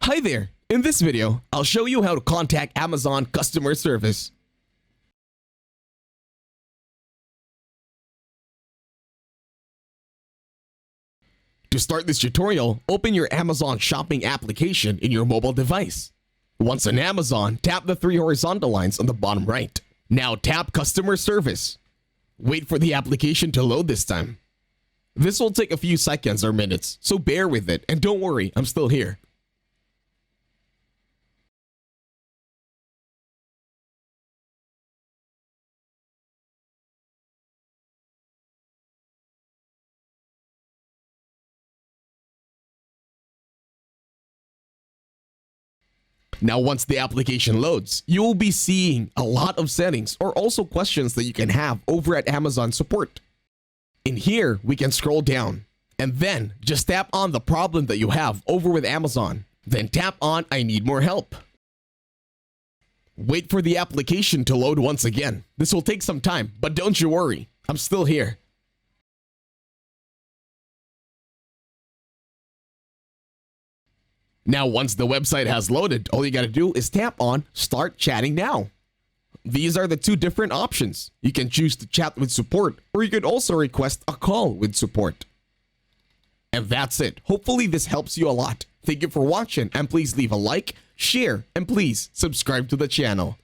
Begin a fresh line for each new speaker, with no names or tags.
Hi there! In this video, I'll show you how to contact Amazon customer service. To start this tutorial, open your Amazon shopping application in your mobile device. Once on Amazon, tap the three horizontal lines on the bottom right. Now tap customer service. Wait for the application to load this time. This will take a few seconds or minutes, so bear with it and don't worry, I'm still here. Now once the application loads, you will be seeing a lot of settings or also questions that you can have over at Amazon support. In here, we can scroll down and then just tap on the problem that you have over with Amazon. Then tap on I need more help. Wait for the application to load once again. This will take some time, but don't you worry, I'm still here. Now once the website has loaded, all you gotta do is tap on Start Chatting Now. These are the two different options. You can choose to chat with support, or you could also request a call with support. And that's it. Hopefully this helps you a lot. Thank you for watching, and please leave a like, share, and please subscribe to the channel.